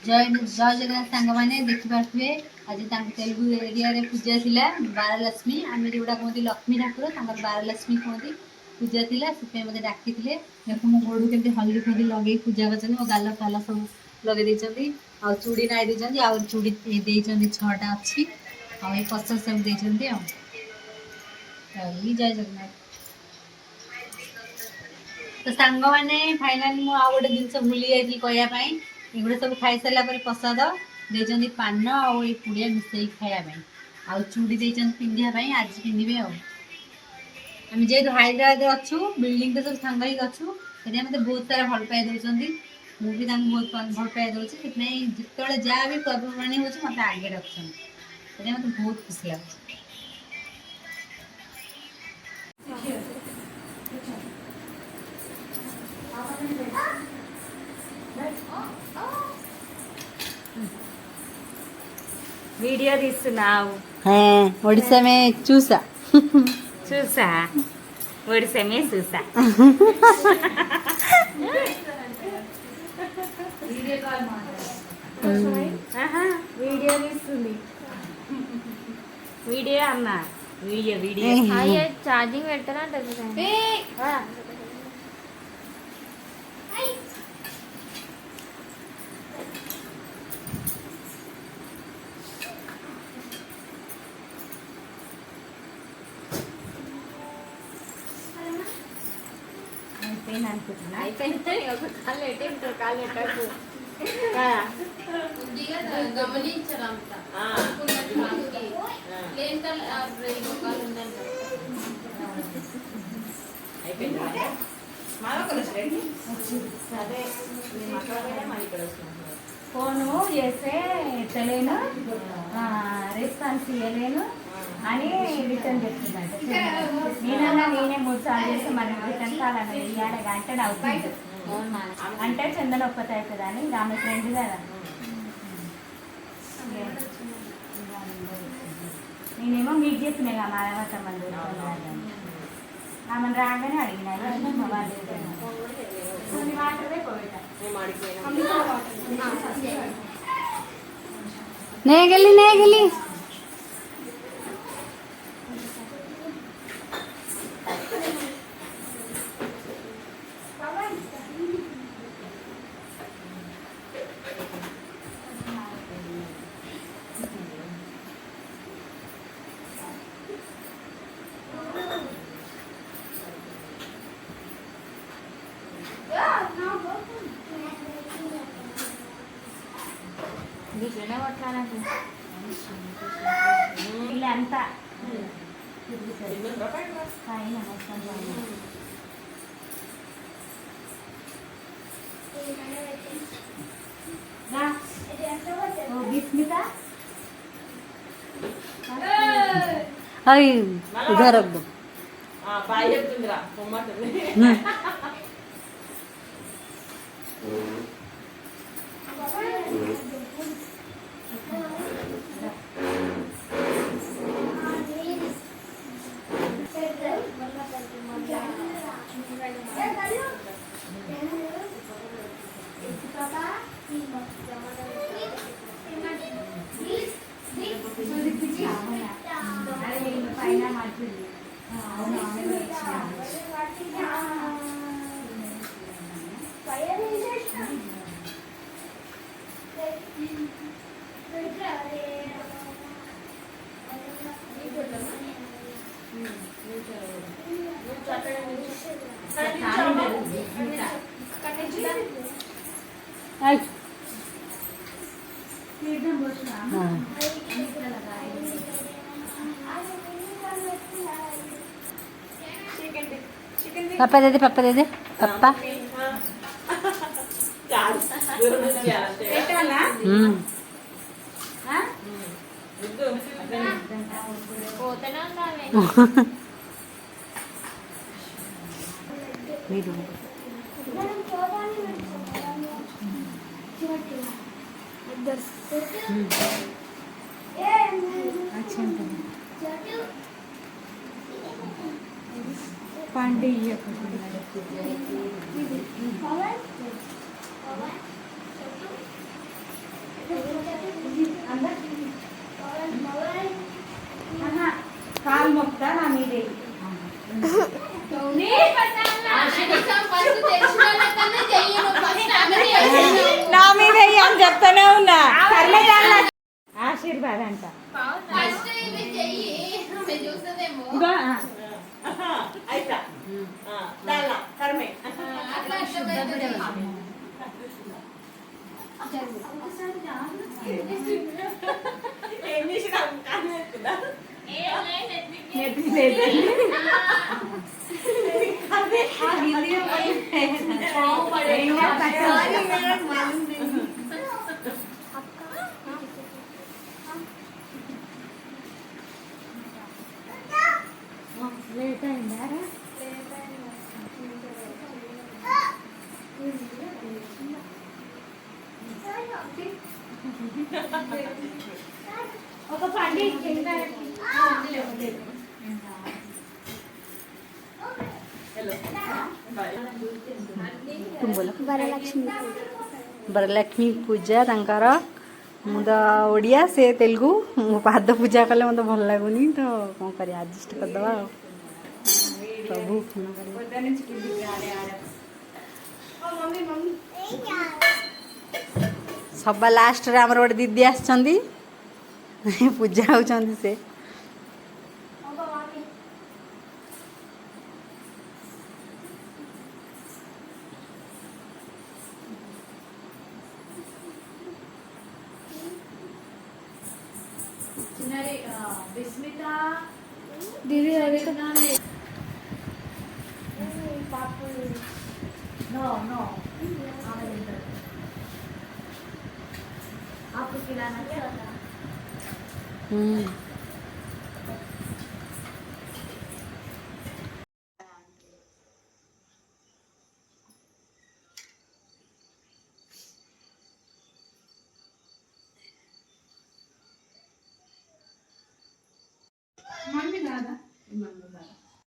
जय जय जगन्नाथ सांग मैंने देखिपे आज तेलुगु एरिया रे पूजा थिला बारलक्ष्मी आम जोड़ा कहते लक्ष्मी ठाकुर बारलक्ष्मी कहते पूजा थिला से मत डाकी देखो मो गोड़ के हल्दी फल्दी लगे पूजा कर मो गाल फाल सब लगे आ चूड़ी नाई देती आ चूड़ी देती 6टा अच्छी आई पसंद सब देती जय जगन्नाथ तो सांग मैंने फाइनाली मु आ गोटे जिन भूली जाइए कहवाई एगुड़ा सब खाई सारा प्रसाद देती पान आई पुड़िया मिसई खायापी आ चूड़ी देती पिंधापी आज पिंधे आम जेहतु हैदराबाद अच्छु बिल्डिंग तो सब सांग ही अच्छु से मत बहुत सारा भल पाई दौरान मुझे बहुत भल पाई दूसरी जिते जहाँ भी पर्वपर्णी हो मत आगे रखुन मत बहुत खुशी लगे वीडियो తీస్తున్నావు ओडिशा में चूसा చూసా ఒడిసా में చూసా వీడియో తీస్తుంది వీడియో అన్న వీడియో వీడియో అయ్యే ఛార్జింగ్ పెట్టరా అనుకుంటున్నా అయిపోయింది ఒక కాళ్ళు ఎట్టు కాళ్ళు ఎట్టకు గమనించాలంతా ఫోను చేస్తే ఎత్తలేను రెస్పాన్స్ ఇవ్వలేను అని రిటర్న్ చెప్తుందంట నేనన్నా నేనే 3 సార్లు చేస్తే మరి రిటర్న్ కావాలని ఇవాళ గంట అవుతుంది అంటే చందన ఒప్పత అవుతుంది అని ఆమె ఫ్రెండ్ కదా నేనేమో మీకు చెప్పినా కదా మాధవత మంది ఆమెను రాగానే అడిగిన వాటరే పోయిట नेगली వీటిలోనే కొట్టాలంటే ఇలా అంతా పైన మొత్తం बिस्मित उधर रख दो पापा दे दे पापा पांडे చెప్తానే ఉన్నా ఆశీర్వాద్ అంట ఫస్ట్ ఇది చెయ్యి మేము చూస్తుందేమో ఇగో, ऐसा डाला कर में అట్లా అర్థమైంది इंग्लिश का कान कुदा నెత్తి లేదు. లేట్ అయిందా రా? ఒక పండి కింద ବରଲକ୍ଷ୍ମୀ ପୂଜା ତାଙ୍କର ମୁଁ ତ ଓଡ଼ିଆ ସେ ତେଲୁଗୁ ମୋ ପାଦ ପୂଜା କଲେ ମୋତେ ଭଲ ଲାଗୁନି ତ କ'ଣ କରିବା ଆଡ଼ଜଷ୍ଟ କରିଦେବା ଆଉ ପ୍ରଭୁ କ୍ଷମା କରିବେ। పొద్దు నుంచి కిందికి రాలే ఆడ. ସବା ଲାଷ୍ଟରେ ଆମର ଗୋଟେ ଦିଦି ଆସିଛନ୍ତି ପୂଜା ହେଉଛନ୍ତି ସେ दीदी अभी तो नो नो आपको खिलाना क्या होता है?